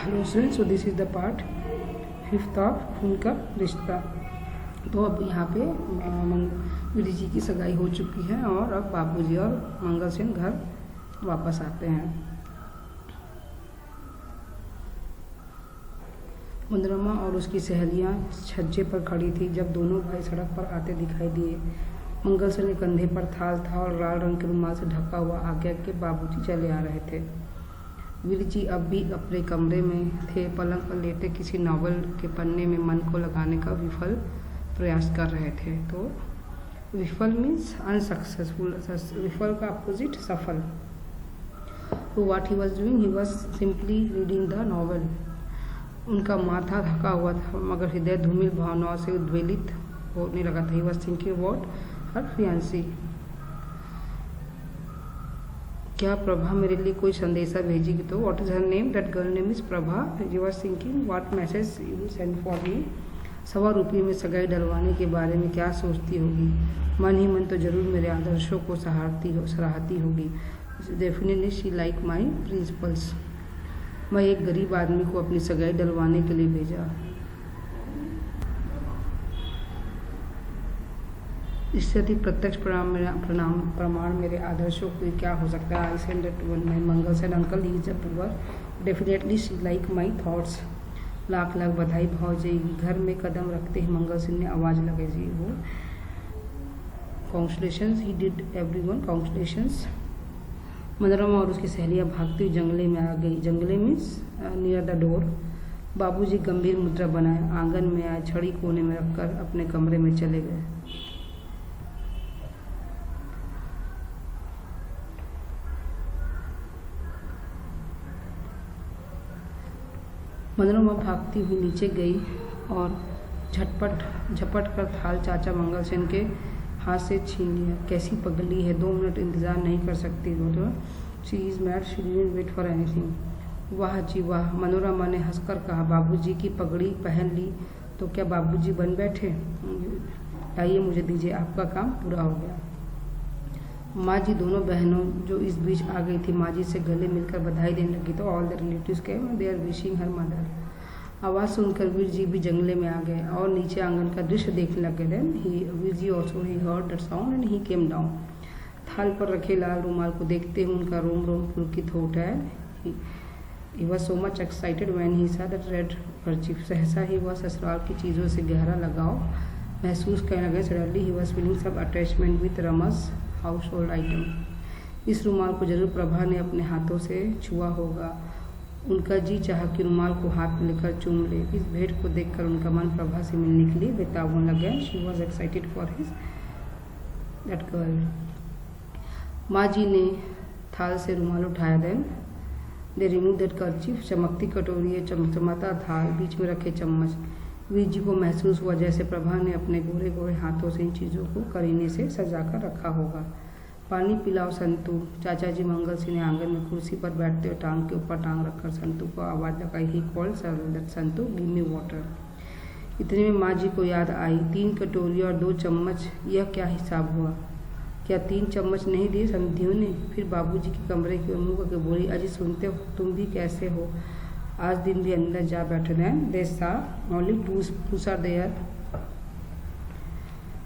Hello students, so this is the part 5th of खून का रिश्ता। तो अब यहाँ पे विधि जी की सगाई हो चुकी है और अब बाबूजी और मंगल सेन घर वापस आते हैं। मनोरमा और उसकी सहेलियाँ छज्जे पर खड़ी थी जब दोनों भाई सड़क पर आते दिखाई दिए। मंगल सेन के कंधे पर थाल था और लाल रंग के रुमाल से ढका हुआ आगे आगे बाबूजी चले आ रहे थे। वीर जी अब भी अपने कमरे में थे, पलंग पर लेटे किसी नॉवल के पन्ने में मन को लगाने का विफल प्रयास कर रहे थे। तो विफल मीन्स अनसक्सेसफुल, विफल का अपोजिट सफल। तो what he was doing, he was simply reading the novel. उनका माथा थका हुआ था मगर हृदय धूमिल भावनाओं से उद्वेलित होने लगा था। He was thinking about her fiancée. क्या प्रभा मेरे लिए कोई संदेशा भेजेगी? तो what is her name? That girl name is Prabha. He was thinking what message you will send for me. 1.25 रुपये में सगाई डलवाने के बारे में क्या सोचती होगी? मन ही मन तो जरूर मेरे आदर्शों को सराहती होगी। Definitely she like my principles. मैं एक गरीब आदमी को अपनी सगाई डलवाने के लिए भेजा। इससे अधिक प्रत्यक्ष प्रमाण मेरे आदर्शों को क्या हो सकता है? I send that one my Mangal Sen uncle, he is a poor, definitely she like my thoughts. Lakh lakh बधाई भावजेगी। घर में कदम रखते ही मंगल सेन ने आवाज़ लगाई। जी वो congratulations, he did everyone congratulations. Manorama और उसकी सहेलियाँ भागती हुई जंगले में आ गई। जंगले मीन्स नियर द डोर। बाबूजी गंभीर मुद्रा बनाए, आंगन में आए, छड़ी कोने में रखकर अपने कमरे में चले गए। मनोरमा भागती हुई नीचे गई और झपट कर थाल चाचा मंगल सेन के हाथ से छीन लिया। कैसी पगली है, 2 मिनट इंतज़ार नहीं कर सकती वो तो। She is mad, she didn't wait for anything. वाह जी वाह, मनोरमा ने हंसकर कहा। बाबूजी की पगड़ी पहन ली तो क्या बाबूजी बन बैठे? लाइए मुझे दीजिए, आपका काम पूरा हो गया। माँ जी दोनों बहनों जो इस बीच आ गई थी माँ जी से गले मिलकर बधाई देने लगी। तो all the relatives came, they are wishing her mother. आवाज़ सुनकर वीर जी भी जंगले में आ गए और नीचे आंगन का दृश्य देखने लगे। Then Veer ji also he heard that sound and he came down. थाल पर रखे लाल रुमाल को देखते हुए उनका रोम रोम पुलकित हो उठा है। He was so much excited when he सा दैट रेड कर्चीफ। सहसा ही वह ससुराल की चीज़ों से गहरा लगाव महसूस करने लगे। सडनली ही वॉज फीलिंग सब अटैचमेंट विथ रमस हाउस होल्ड आइटम। इस रुमाल को जरूर प्रभा ने अपने हाथों से छुआ होगा। उनका जी चाहा कि रुमाल को हाथ में लेकर चूम ले। इस भेंट को देखकर उनका मन प्रभा से मिलने के लिए बेताब होने लगा। She was excited for his that girl. माँ जी ने थाल से रुमाल उठाया। Then they remove that kerchief. चमकती कटोरी है, चमचमाता थाल, बीच में रखे चम्मच। वीर जी को महसूस हुआ जैसे प्रभा ने अपने गोरे गोरे हाथों से इन चीज़ों को करीने से सजाकर रखा होगा। पानी पिलाओ संतू। चाचा जी मंगल सिंह ने आंगन में कुर्सी पर बैठते हुए टांग के ऊपर टांग रखकर संतू को आवाज़ लगाई। He called Santu, give me water. इतने में माँ जी को याद आई। 3 कटोरी और 2 चम्मच, यह क्या हिसाब हुआ? क्या 3 चम्मच नहीं दिए समधियों ने? फिर बाबूजी के कमरे की ओर मुँह करके बोली, अजी सुनते हो, तुम भी कैसे हो? आज दिन भी अंदर जा बैठे। देन दे सा only 2 spoons are there.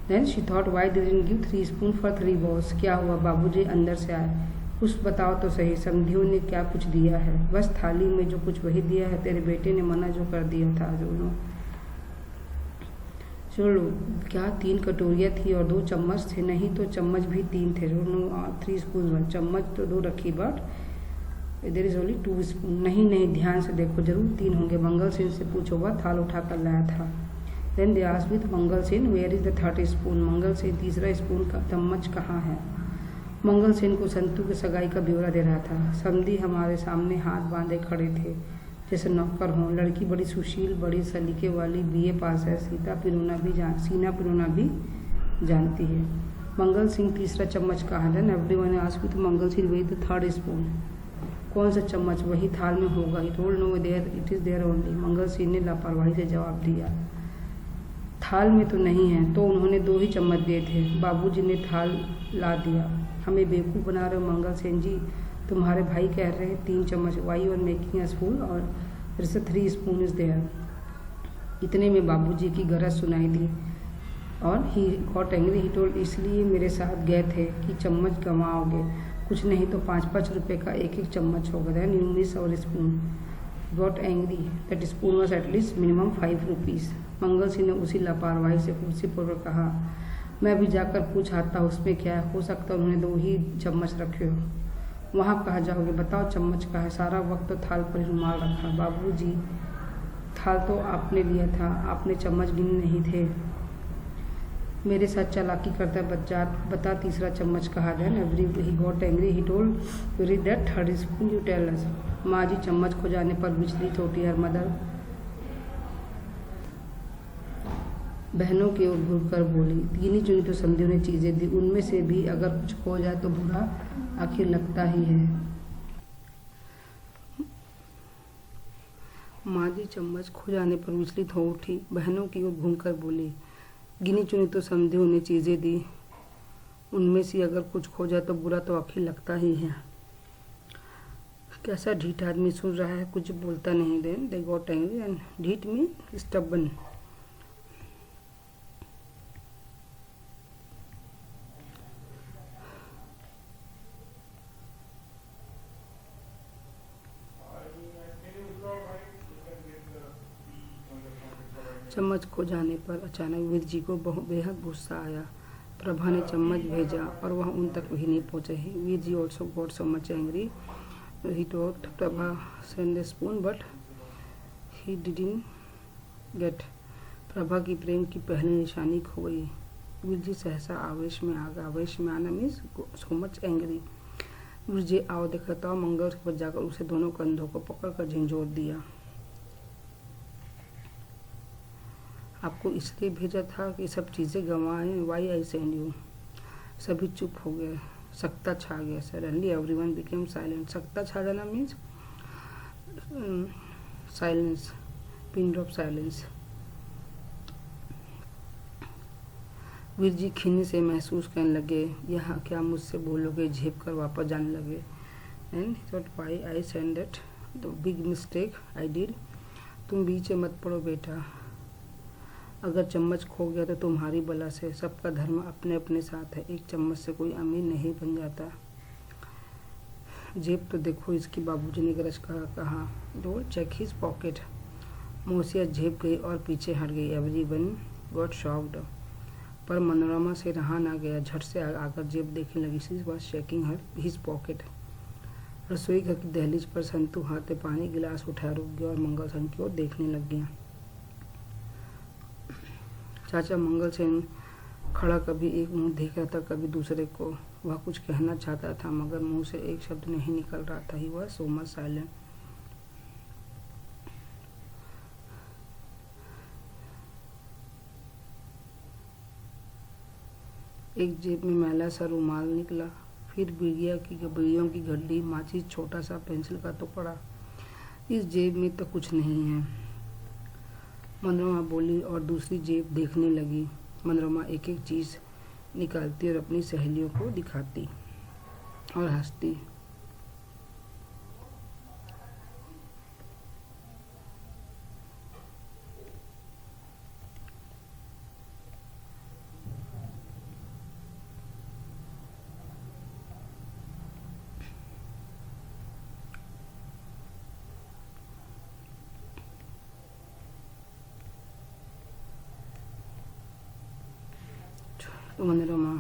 Then she thought, why didn't give 3 spoons for 3 balls? क्या हुआ? बाबूजी अंदर से आए। कुछ बताओ तो सही, समधियों ने क्या कुछ दिया है? बस थाली में जो कुछ वही दिया है। तेरे बेटे ने मना जो कर दिया था। दोनों चलो, क्या 3 कटोरियाँ थी और 2 चम्मच थे? नहीं तो चम्मच भी 3 थे। 3 spoons, चम्मच तो 2 रखी, but there is only 2 spoon। नहीं, ध्यान से देखो, जरूर 3 होंगे। मंगल सेन से पूछो, वह थाल उठा कर लाया था। Then they asked with Mangal Sen, where is the 3rd spoon? Mangal Sen, तीसरा स्पून का चम्मच कहाँ है? मंगल सेन को संतू की सगाई का ब्यौरा दे रहा था। समधी हमारे सामने हाथ बांधे खड़े थे जैसे नौकर हों। लड़की बड़ी सुशील, बड़ी सलीके वाली, BA पास है। सीना पिरोना भी जानती है। मंगल सिंह, तीसरा चम्मच कहाँ? Then everyone asked with Mangal Singh, where is the 3rd spoon? कौन सा चम्मच? वही थाल में होगा। He told no, there it is there only. Mangal Singh ने लापरवाही से जवाब दिया, थाल में तो नहीं है। तो उन्होंने 2 ही चम्मच दिए थे। बाबूजी ने थाल ला दिया। हमें बेवकूफ़ बना रहे हो मंगल सेन जी? तुम्हारे भाई कह रहे हैं 3 चम्मच। वाई और मेकिंग अ फूल और जैसे 3 स्पून इज देयर। इतने में बाबूजी की गरज सुनाई दी और ही गॉट एंग्री। ही टोल्ड, इसलिए मेरे साथ गए थे कि चम्मच गंवाओगे, कुछ नहीं तो 5-5 रुपए का एक एक चम्मच होगा। Then you miss our spoon. Got angry that spoon was at least minimum 5 rupees. Mangal Singh ने उसी लापरवाही से कुर्सीपूर्वक कहा, मैं भी जाकर पूछ आता उसमें क्या है, हो सकता है उन्होंने 2 ही चम्मच रखे हो। वहाँ कहाँ जाओगे, बताओ चम्मच कहाँ है। सारा वक्त तो थाल पर ही रुमाल रखा। बाबूजी, थाल तो आपने लिया था, आपने चम्मच गिने नहीं थे। मेरे साथ चालाकी करता बच्चा, बता तीसरा चम्मच कहाँ है। Every he got angry. He told read that third spoon you tell us. माँ जी चम्मच खो जाने पर विचलित होती है। मदर बहनों की ओर घूरकर बोली, गिनी चुनी तो समझियों ने चीजें दी, उनमें से भी अगर कुछ खो जाए तो बुरा आखिर लगता ही है। माँ जी चम्मच खो जाने पर विचलित हो उठी, बहनों की ओर घूमकर बोली, गिनी चुनी तो समझियों ने चीजें दी, उनमें से अगर कुछ खो जाए तो बुरा तो आखिर लगता ही है। कैसा ढीठ आदमी, सुन रहा है कुछ बोलता नहीं। Then they got angry and ढीठ मीन स्टबन। चम्मच खो जाने पर अचानक वीर जी को बेहद गुस्सा आया। प्रभा ने चम्मच भेजा और वह उन तक भी नहीं पहुंचे। Veer ji also got so much angry. He told Prabha send the spoon but he didn't get. Prabha की प्रेम की पहली निशानी खो गई। वीर जी सहसा आवेश में आ गया। आवेश में आना means so much angry. Veer ji आओ देखता, मंगल पर जाकर उसे दोनों कंधों को पकड़कर झंझोर दिया। आपको इसलिए भेजा था कि सब चीज़ें गंवाएं। Why I send you. सभी चुप हो गए। सख्ता छा गया। Suddenly everyone became silent. सख्ता छा जाना means silence, pin drop silence. Veer ji खीने से महसूस करने लगे, यह क्या मुझसे बोलोगे, झेप कर वापस जाने लगे। And thought why I send that the big mistake I did. तुम बीच में मत पड़ो बेटा, अगर चम्मच खो गया तो तुम्हारी बला से। सबका धर्म अपने अपने साथ है, एक चम्मच से कोई अमीर नहीं बन जाता। जेब तो देखो इसकी, बाबूजी ने गरज कहा। Don't check his pocket. मोसिया जेब गई और पीछे हट गई। Everyone got shocked. पर मनोरमा से रहा ना गया, झट से आकर जेब देखने लगी। She was checking his pocket. रसोई घर की दहलीज पर संतू हाथ में पानी गिलास उठाया रुक गया और मंगल सेन की ओर देखने लग गया। चाचा मंगल सेन खड़ा कभी एक मुंह देख रहा था कभी दूसरे को। वह कुछ कहना चाहता था मगर मुंह से एक शब्द नहीं निकल रहा था। He was so much silent. एक जेब में मैला सा रुमाल निकला, फिर बीड़ियों की गड्डी, माचिस, छोटा सा पेंसिल का टुकड़ा। इस जेब में तो कुछ नहीं है, मनोरमा बोली और दूसरी जेब देखने लगी। मनोरमा एक एक चीज निकालती और अपनी सहेलियों को दिखाती और हंसती। मनोरमा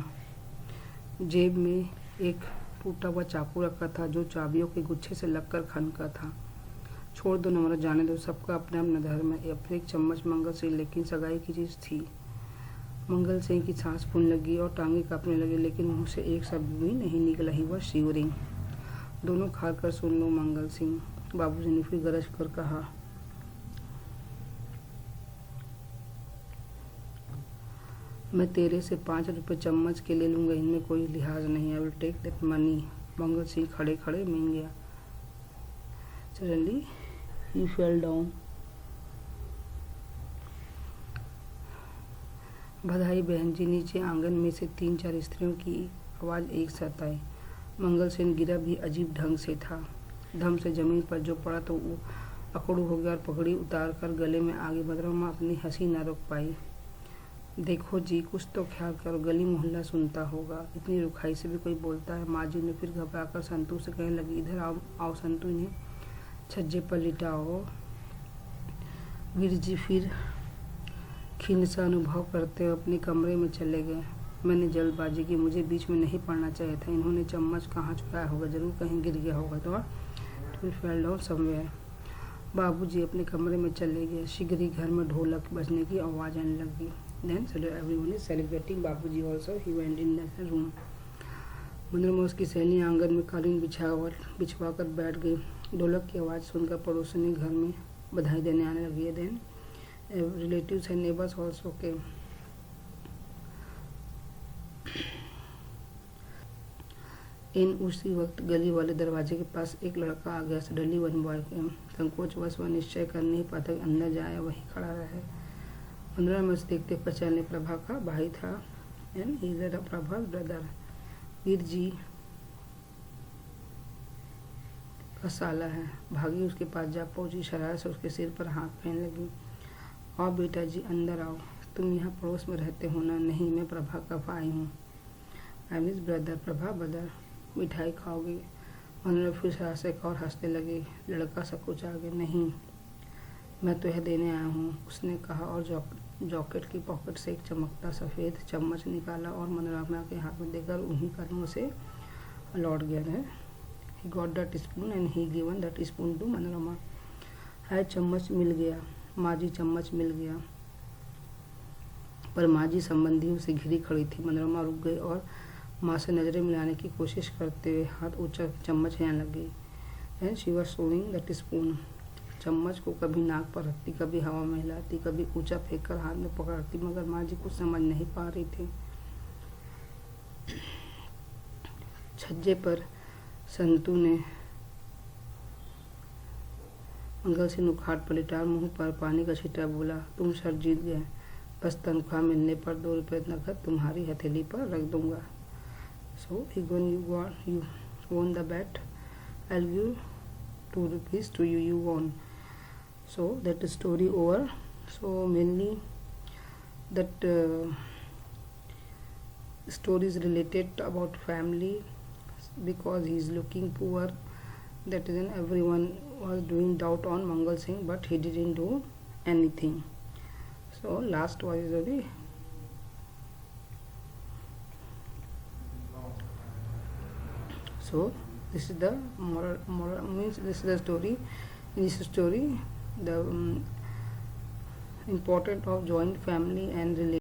जेब में एक टूटा हुआ चाकू रखा था जो चाबियों के गुच्छे से लगकर खनका था। छोड़ दो नम्र, जाने दो, सबका अपना अपना धर्म है। अब एक चम्मच मंगल सिंह, लेकिन सगाई की चीज थी। मंगल सिंह की सांस फूलने लगी और टांगे कांपने लगी, लेकिन मुंह से एक शब्द भी नहीं निकला। ही वह शिवरिंग। दोनों खाकर सुन लो मंगल सिंह, बाबूजी ने फिर गरज कर कहा। मैं तेरे से 5 रुपए चम्मच के ले लूंगा, इनमें कोई लिहाज नहीं। I will take that money. Mangal Singh खड़े खड़े मीन गया। Suddenly he fell down. बधाई बहन जी। नीचे आंगन में से 3-4 स्त्रियों की आवाज एक साथ आई। मंगल सेन गिरा भी अजीब ढंग से था। धम से जमीन पर जो पड़ा तो वो अकड़ू हो गया और पगड़ी उतार कर गले में आगे मनोरमा अपनी हंसी न रोक पाई। देखो जी, कुछ तो ख्याल करो, गली मोहल्ला सुनता होगा, इतनी रुखाई से भी कोई बोलता है। माँ जी ने फिर घबराकर संतू से कहने लगी, इधर आओ आओ संतू, इन्हें छज्जे पर लिटाओ। वीर जी फिर खिन्न सा अनुभव करते हुए अपने कमरे में चले गए। मैंने जल्दबाजी की, मुझे बीच में नहीं पड़ना चाहिए था। इन्होंने चम्मच कहाँ चुराया होगा, जरूर कहीं गिर गया होगा तो इट फेल डाउन समवेयर। बाबूजी अपने कमरे में चले गए। शीघ्र ही घर में ढोलक बजने की आवाज़ आने लगी। देन एवरीवन इज सेलिब्रेटिंग बाबूजी also, he went in the room. Manorama उसकी सहेली आंगन में कालीन बिछवा कर बैठ गई। ढोलक की आवाज़ सुनकर पड़ोसिनी घर में बधाई देने आने लगी। Then relatives and neighbours also came. इन उसी वक्त गली वाले दरवाजे के पास एक लड़का आ गया। Suddenly one boy came. संकोचवश वह निश्चय कर नहीं पाता कि अंदर जाए, वहीं खड़ा रहे। 15 मिनट देखते पहचाने प्रभा का भाई था, and he is Prabha brother. Veer ji का साला है। भागी उसके पास जा पहुंची, शरारत से उसके सिर पर हाथ फेरने लगी। आओ बेटा जी, अंदर आओ, तुम यहाँ पड़ोस में रहते हो ना? नहीं, मैं प्रभा का भाई हूँ। I miss brother, Prabha brother. मिठाई खाओगे? मनोरमा फिर शरारत से और हंसने लगी। लड़का सकुच आ गया। नहीं, मैं तो यह देने आया हूँ, उसने कहा और जॉकेट की पॉकेट से एक चमकता सफ़ेद चम्मच निकाला और मनोरमा के हाथ में देकर उन्हीं कदमों से लौट गया है। He got that spoon and he given that spoon to Manorama. है चम्मच मिल गया, माँ जी चम्मच मिल गया। पर माँ जी संबंधियों से घिरी खड़ी थी। मनोरमा रुक गई और माँ से नजरें मिलाने की कोशिश करते हुए हाथ ऊंचा चम्मच हिलाने लगी। And she was showing that spoon. चम्मच को कभी नाक पर रखती, कभी हवा में हिलाती, कभी ऊंचा फेंक कर हाथ में पकड़ती, मगर माँ जी कुछ समझ नहीं पा रही थी। छज्जे पर संतू ने मंगल सिंह उखाड़ पर लिटा, मुंह पर पानी का छींटा, बोला, तुम सर जीत गए, बस तनख्वाह मिलने पर 2 रुपये नकद तुम्हारी हथेली पर रख दूंगा। सो you won the bet, I'll give 2 rupees to you, you won. So that is story over. So mainly that story is related about family, because he is looking poor. That is, everyone was doing doubt on Mangal Singh, but he didn't do anything. So last was story. So this is the moral means this is the story. In this story, the importance of joint family and relation.